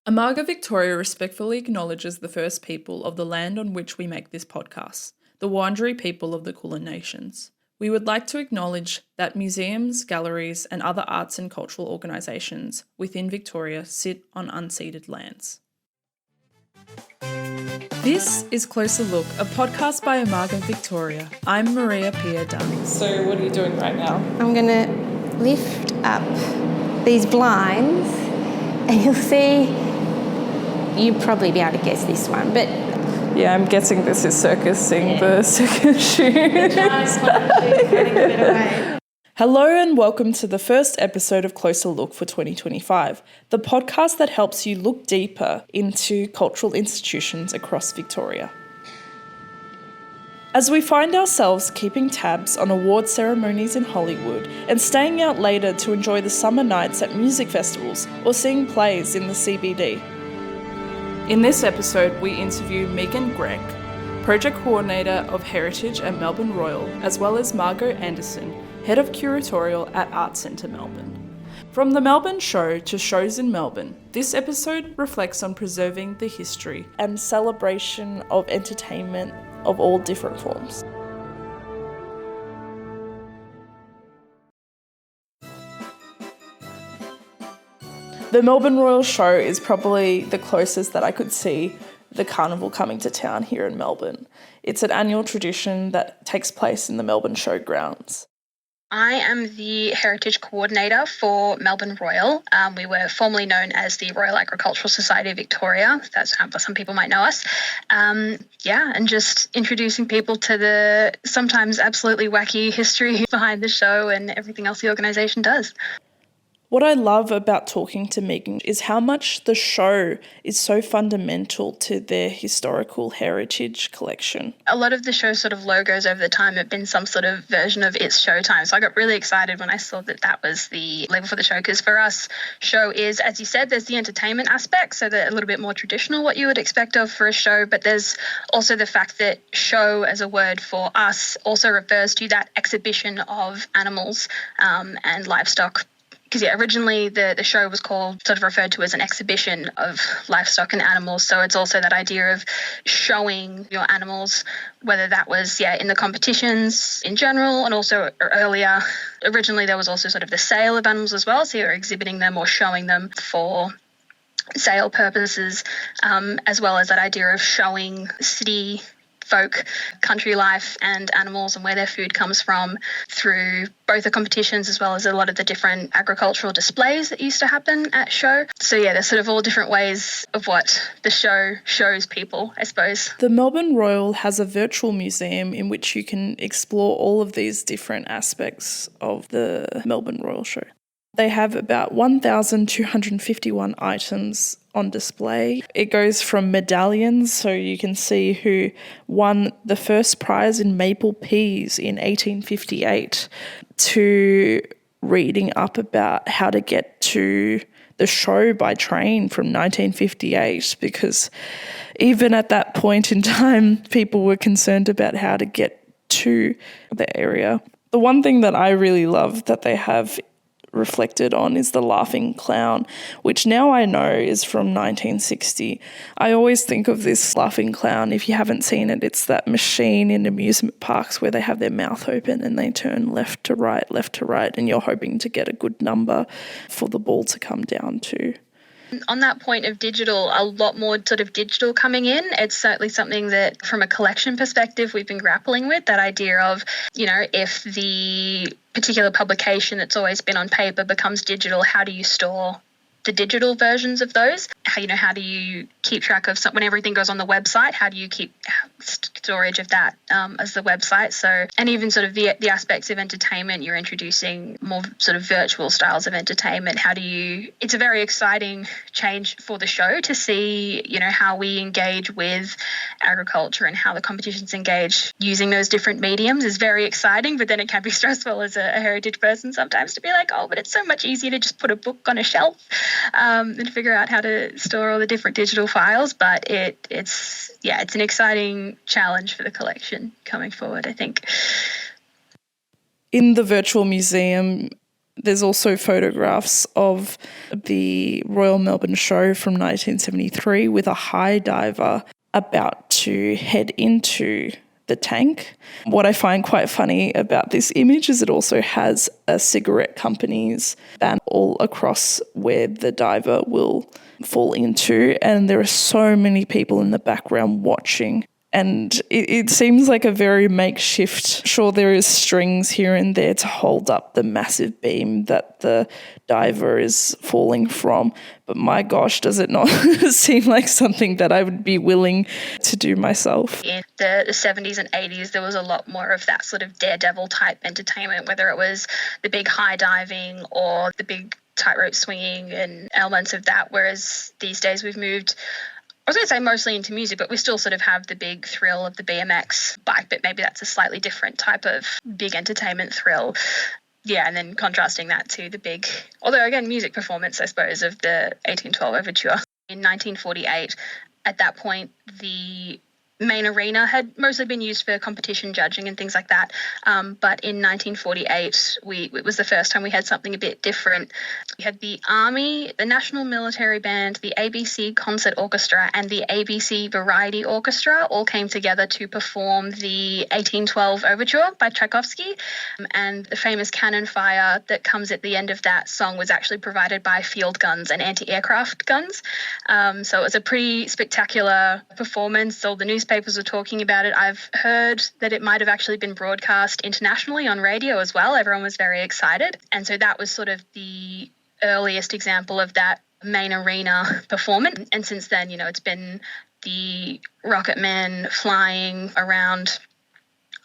Margot Victoria respectfully acknowledges the first people of the land on which we make this podcast, the Wurundjeri people of the Kulin Nations. We would like to acknowledge that museums, galleries, and other arts and cultural organisations within Victoria sit on unceded lands. This is Closer Look, a podcast by Margot Victoria. I'm Maria Pia Dunn. So what are you doing right now? I'm going to lift up these blinds and you'll see, you'll probably be able to guess this one, but... Yeah, I'm guessing this is circusing the second shoe. Hello and welcome to the first episode of Closer Look for 2025, the podcast that helps you look deeper into cultural institutions across Victoria. As we find ourselves keeping tabs on award ceremonies in Hollywood and staying out later to enjoy the summer nights at music festivals or seeing plays in the CBD. In this episode, we interview Meghan Grech, Project Coordinator of Heritage at Melbourne Royal, as well as Margot Anderson, Head of Curatorial at Art Centre Melbourne. From the Melbourne show to shows in Melbourne, this episode reflects on preserving the history and celebration of entertainment of all different forms. The Melbourne Royal show is probably the closest that I could see the carnival coming to town here in Melbourne. It's an annual tradition that takes place in the Melbourne Showgrounds. I am the Heritage Coordinator for Melbourne Royal. We were formerly known as the Royal Agricultural Society of Victoria. That's how some people might know us. And just introducing people to the sometimes absolutely wacky history behind the show and everything else the organisation does. What I love about talking to Meghan is how much the show is so fundamental to their historical heritage collection. A lot of the show's sort of logos over the time have been some sort of version of It's Showtime. So I got really excited when I saw that that was the label for the show, because for us, show is, as you said, there's the entertainment aspect, so they're a little bit more traditional, what you would expect of for a show, but there's also the fact that show as a word for us also refers to that exhibition of animals and livestock. Because originally the show was sort of referred to as an exhibition of livestock and animals. So it's also that idea of showing your animals, whether that was, in the competitions in general and also earlier. Originally there was also sort of the sale of animals as well. So you're exhibiting them or showing them for sale purposes, as well as that idea of showing city folk, country life and animals and where their food comes from through both the competitions as well as a lot of the different agricultural displays that used to happen at show. So there's sort of all different ways of what the show shows people, I suppose. The Melbourne Royal has a virtual museum in which you can explore all of these different aspects of the Melbourne Royal show. They have about 1,251 items on display. It goes from medallions, so you can see who won the first prize in maple peas in 1858, to reading up about how to get to the show by train from 1958, because even at that point in time, people were concerned about how to get to the area. The one thing that I really love that they have reflected on is the laughing clown, which now I know is from 1960. I always think of this laughing clown. If you haven't seen it, it's that machine in amusement parks where they have their mouth open and they turn left to right, and you're hoping to get a good number for the ball to come down to. On that point of digital, a lot more sort of digital coming in. It's certainly something that from a collection perspective we've been grappling with, that idea of, if the particular publication that's always been on paper becomes digital, how do you store the digital versions of those? How do you keep track of when everything goes on the website? How do you keep storage of that as the website? So, and even sort of the aspects of entertainment, you're introducing more sort of virtual styles of entertainment. It's a very exciting change for the show to see, how we engage with agriculture and how the competitions engage using those different mediums is very exciting, but then it can be stressful as a heritage person sometimes to be like, oh, but it's so much easier to just put a book on a shelf and figure out how to store all the different digital files. But it's an exciting challenge for the collection coming forward, I think. In the virtual museum, There's also photographs of the Royal Melbourne Show from 1973 with a high diver about to head into the tank. What I find quite funny about this image is it also has a cigarette company's banner all across where the diver will fall into, and there are so many people in the background watching. And it seems like a very makeshift. Sure, there is strings here and there to hold up the massive beam that the diver is falling from. But my gosh, does it not seem like something that I would be willing to do myself? In the 70s and 80s, there was a lot more of that sort of daredevil type entertainment, whether it was the big high diving or the big tightrope swinging and elements of that. Whereas these days we've moved, I was going to say mostly into music, but we still sort of have the big thrill of the BMX bike, but maybe that's a slightly different type of big entertainment thrill. Yeah, and then contrasting that to the big, although again, music performance, I suppose, of the 1812 Overture. In 1948, at that point, the main arena had mostly been used for competition judging and things like that. But in 1948, it was the first time we had something a bit different. We had the Army, the National Military Band, the ABC Concert Orchestra, and the ABC Variety Orchestra all came together to perform the 1812 Overture by Tchaikovsky. And the famous cannon fire that comes at the end of that song was actually provided by field guns and anti-aircraft guns. So it was a pretty spectacular performance. All the newspapers were talking about it. I've heard that it might have actually been broadcast internationally on radio as well. Everyone was very excited. And so that was sort of the earliest example of that main arena performance. And since then, it's been the rocket men flying around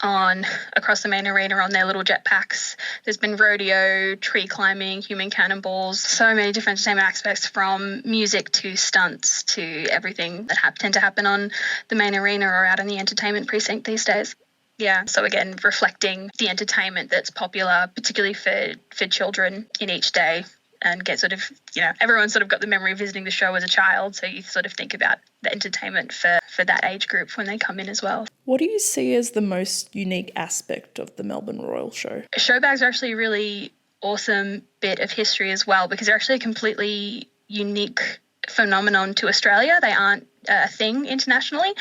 across the main arena on their little jetpacks. There's been rodeo, tree climbing, human cannonballs, so many different entertainment aspects, from music to stunts to everything that tend to happen on the main arena or out in the entertainment precinct these days. Yeah, so again, reflecting the entertainment that's popular, particularly for children in each day, and get sort of, everyone's sort of got the memory of visiting the show as a child, so you sort of think about the entertainment for that age group when they come in as well. What do you see as the most unique aspect of the Melbourne Royal Show? Showbags are actually a really awesome bit of history as well, because they're actually a completely unique phenomenon to Australia. They aren't a thing internationally.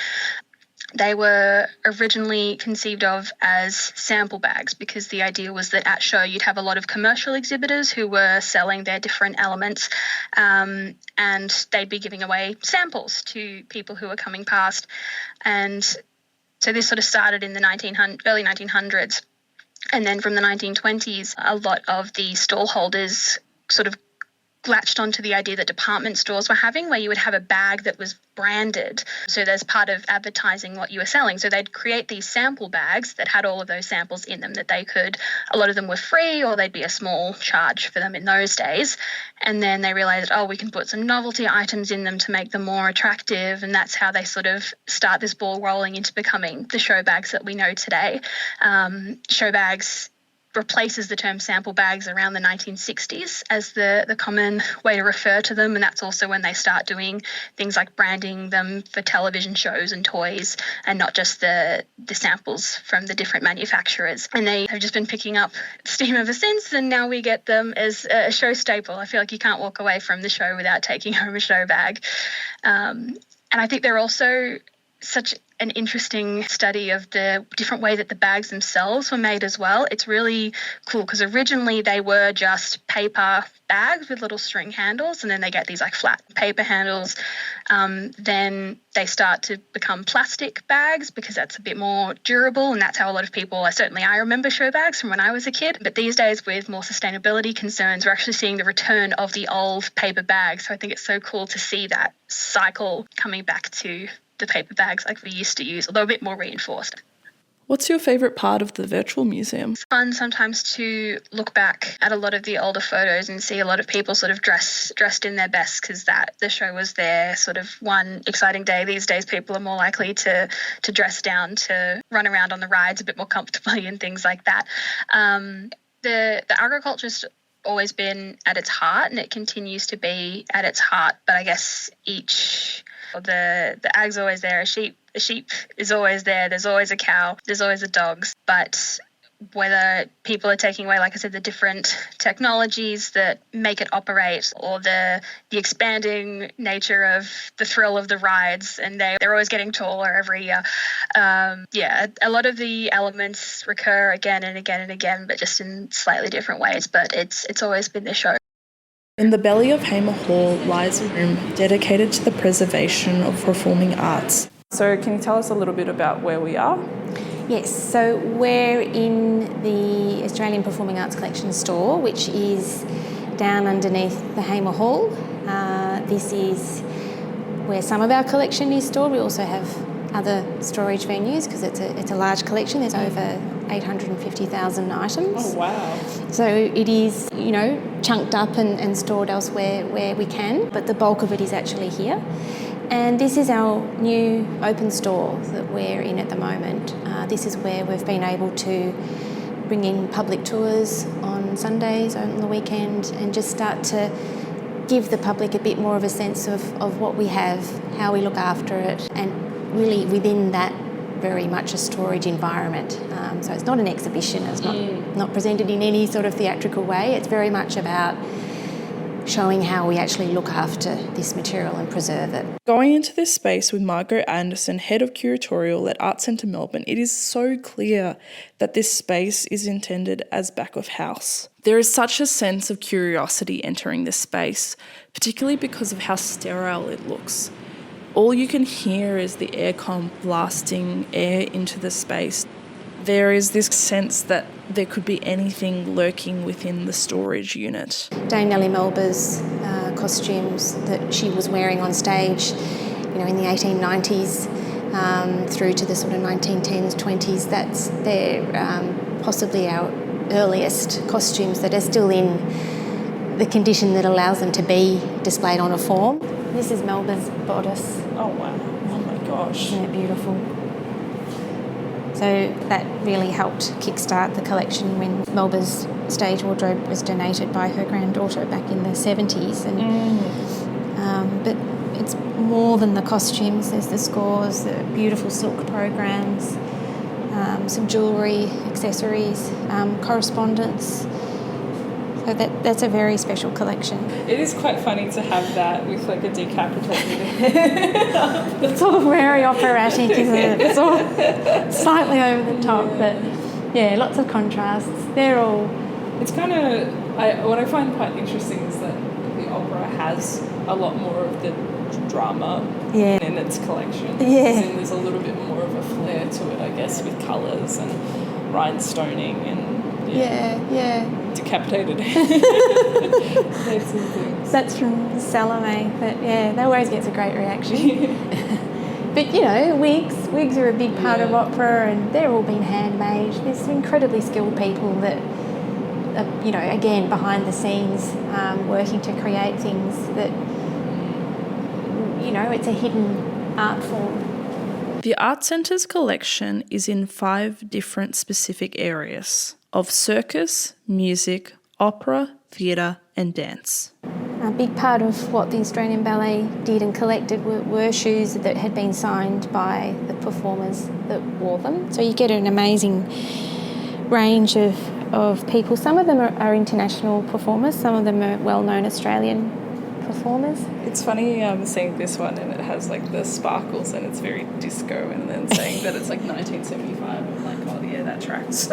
They were originally conceived of as sample bags, because the idea was that at show you'd have a lot of commercial exhibitors who were selling their different elements, and they'd be giving away samples to people who were coming past. And so this sort of started in the early 1900s. And then from the 1920s, a lot of the stall holders sort of latched onto the idea that department stores were having, where you would have a bag that was branded. So there's part of advertising what you were selling. So they'd create these sample bags that had all of those samples in them that they could, a lot of them were free, or they'd be a small charge for them in those days. And then they realized, we can put some novelty items in them to make them more attractive. And that's how they sort of start this ball rolling into becoming the show bags that we know today. Show bags replaces the term sample bags around the 1960s as the common way to refer to them, and that's also when they start doing things like branding them for television shows and toys, and not just the samples from the different manufacturers. And they have just been picking up steam ever since, and now we get them as a show staple. I feel like you can't walk away from the show without taking home a show bag. And I think they're also such an interesting study of the different way that the bags themselves were made as well. It's really cool, because originally they were just paper bags with little string handles, and then they get these like flat paper handles. Then they start to become plastic bags, because that's a bit more durable, and that's how a lot of people, certainly I remember show bags from when I was a kid. But these days, with more sustainability concerns, we're actually seeing the return of the old paper bags. So I think it's so cool to see that cycle coming back to the paper bags like we used to use, although a bit more reinforced. What's your favourite part of the virtual museum? It's fun sometimes to look back at a lot of the older photos and see a lot of people sort of dressed in their best, because the show was their sort of one exciting day. These days people are more likely to dress down, to run around on the rides a bit more comfortably and things like that. The agriculture's always been at its heart, and it continues to be at its heart, but I guess the ag's always there. A sheep is always there. There's always a cow. There's always a dogs. But whether people are taking away, like I said, the different technologies that make it operate, or the expanding nature of the thrill of the rides, and they're always getting taller every year. A lot of the elements recur again and again and again, but just in slightly different ways. But it's always been the show. In the belly of Hamer Hall lies a room dedicated to the preservation of performing arts. So can you tell us a little bit about where we are? Yes, so we're in the Australian Performing Arts Collection store, which is down underneath the Hamer Hall. This is where some of our collection is stored. We also have other storage venues because it's a large collection. There's over 850,000 items. Oh, wow. So it is, chunked up and stored elsewhere where we can, but the bulk of it is actually here. And this is our new open store that we're in at the moment. This is where we've been able to bring in public tours on Sundays, on the weekend, and just start to give the public a bit more of a sense of what we have, how we look after it, and really within that very much a storage environment. So it's not an exhibition, it's not presented in any sort of theatrical way. It's very much about showing how we actually look after this material and preserve it. Going into this space with Margot Anderson, Head of Curatorial at Art Centre Melbourne, it is so clear that this space is intended as back of house. There is such a sense of curiosity entering this space, particularly because of how sterile it looks. All you can hear is the aircon blasting air into the space. There is this sense that there could be anything lurking within the storage unit. Nellie Melba's costumes that she was wearing on stage, in the 1890s through to the sort of 1910s, 20s, they're possibly our earliest costumes that are still in the condition that allows them to be displayed on a form. This is Melba's bodice. Oh, wow. Oh, my gosh. Isn't it beautiful? So that really helped kickstart the collection when Melba's stage wardrobe was donated by her granddaughter back in the 70s. But it's more than the costumes. There's the scores, the beautiful silk programs, some jewellery, accessories, correspondence. So that's a very special collection. It is quite funny to have that with like a decapitated head. It's all very operatic, isn't it? It's all slightly over the top, but yeah, lots of contrasts. It's kind of, what I find quite interesting is that the opera has a lot more of the drama in its collection. Yeah. There's a little bit more of a flair to it, I guess, with colours and rhinestoning and decapitated heads and things. That's from Salome, but yeah, that always gets a great reaction. But wigs are a big part of opera, and they're all been handmade. There's some incredibly skilled people that are, again, behind the scenes, working to create things that, it's a hidden art form. The Art Centre's collection is in 5 different specific areas of circus, music, opera, theatre and dance. A big part of what the Australian Ballet did and collected were shoes that had been signed by the performers that wore them. So you get an amazing range of people. Some of them are international performers, some of them are well-known Australian performers. It's funny seeing this one, and it has like the sparkles and it's very disco, and then saying that it's like 1975. I'm like, oh yeah, that tracks.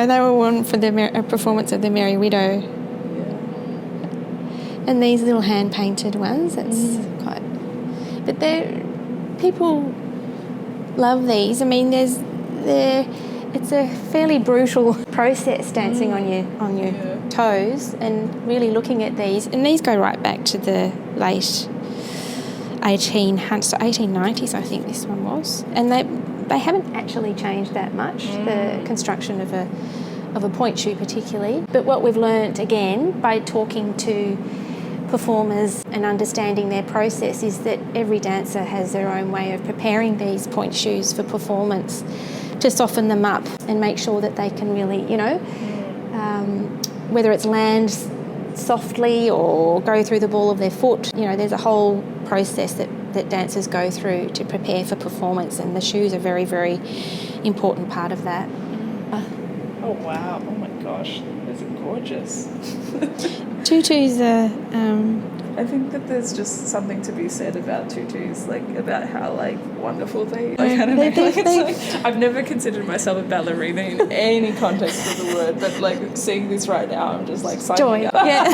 They were worn for the performance of the Merry Widow. Yeah. And these little hand-painted ones, that's quite... But people love these. I mean, it's a fairly brutal process, dancing on your toes and really looking at these. And these go right back to the late 1890s, I think this one was. And they haven't actually changed that much, the construction of a point shoe particularly. But what we've learnt, again, by talking to performers and understanding their process, is that every dancer has their own way of preparing these point shoes for performance to soften them up and make sure that they can really, whether it's land softly or go through the ball of their foot. You know, there's a whole process that dancers go through to prepare for performance, and the shoes are a very, very important part of that. Oh, wow. Oh, my gosh. Those are gorgeous. Tutus are... I think that there's just something to be said about tutus, like about how like wonderful they. Like, I don't know. I've never considered myself a ballerina in any context of the word, but like seeing this right now, I'm just like joy. Up. Yeah.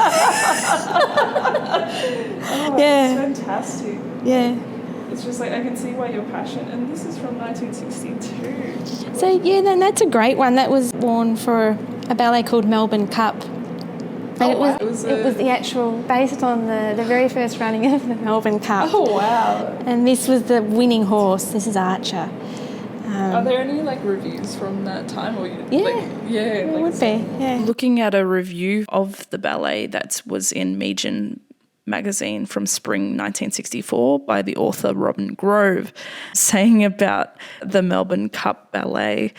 Oh, yeah. It's fantastic. Yeah. It's just like I can see why you're passionate, and this is from 1962. So yeah, then that's a great one. That was worn for a ballet called Melbourne Cup. And it was the actual, based on the very first running of the Melbourne Cup. Oh, wow. And this was the winning horse. This is Archer. Are there any, like, reviews from that time? Or It would be, yeah. Looking at a review of the ballet that was in Meghan magazine from spring 1964 by the author Robin Grove, saying about the Melbourne Cup ballet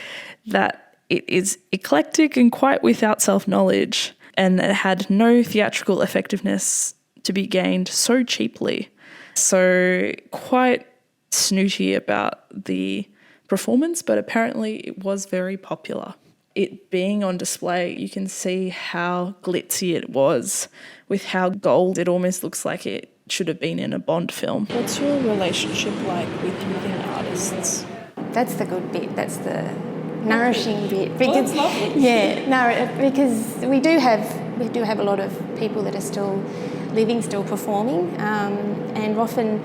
that it is eclectic and quite without self-knowledge, and it had no theatrical effectiveness to be gained so cheaply. So quite snooty about the performance, but apparently it was very popular. It being on display, you can see how glitzy it was, with how gold it almost looks like it should have been in a Bond film. What's your relationship like with living artists? That's the good bit. That's the nourishing bit. Because, because we do have a lot of people that are still living, still performing, and often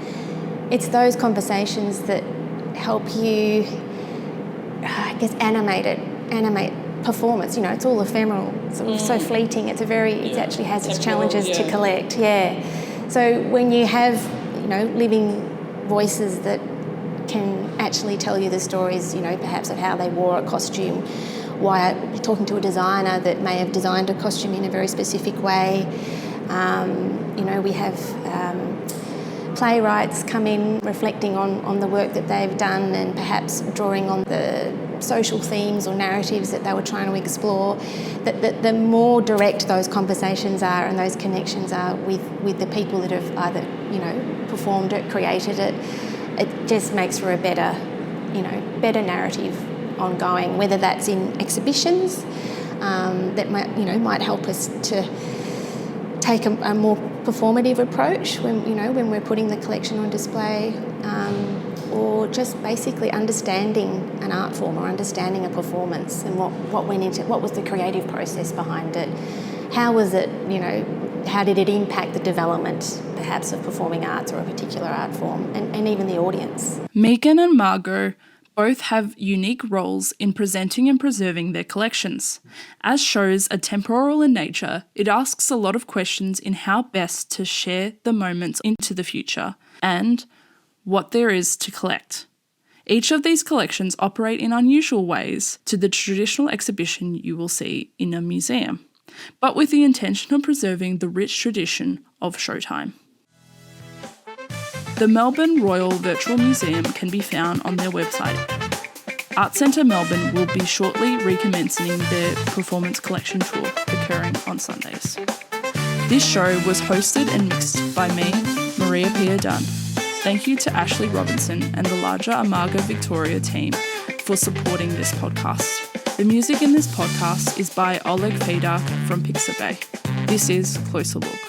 it's those conversations that help you, I guess, animate performance. You know, it's all ephemeral, so fleeting. It actually has its challenges to collect. Yeah. So when you have, you know, living voices that can actually tell you the stories, you know, perhaps of how they wore a costume, why you're talking to a designer that may have designed a costume in a very specific way. You know, we have playwrights come in reflecting on the work that they've done and perhaps drawing on the social themes or narratives that they were trying to explore. That the more direct those conversations are and those connections are with the people that have either, you know, performed it, created it, it just makes for a better narrative ongoing, whether that's in exhibitions that might help us to take a more performative approach when we're putting the collection on display, or just basically understanding an art form or understanding a performance and what went into it, what was the creative process behind it, how was it, you know, how did it impact the development perhaps of performing arts or a particular art form, and even the audience. Meghan and Margot both have unique roles in presenting and preserving their collections. As shows are temporal in nature, it asks a lot of questions in how best to share the moments into the future and what there is to collect. Each of these collections operate in unusual ways to the traditional exhibition you will see in a museum, but with the intention of preserving the rich tradition of Showtime. The Melbourne Royal Virtual Museum can be found on their website. Art Centre Melbourne will be shortly recommencing their performance collection tour, occurring on Sundays. This show was hosted and mixed by me, Maria Pia Dunn. Thank you to Ashley Robinson and the larger Margot Victoria team for supporting this podcast. The music in this podcast is by Oleg Fedak from Pixabay. This is Closer Look.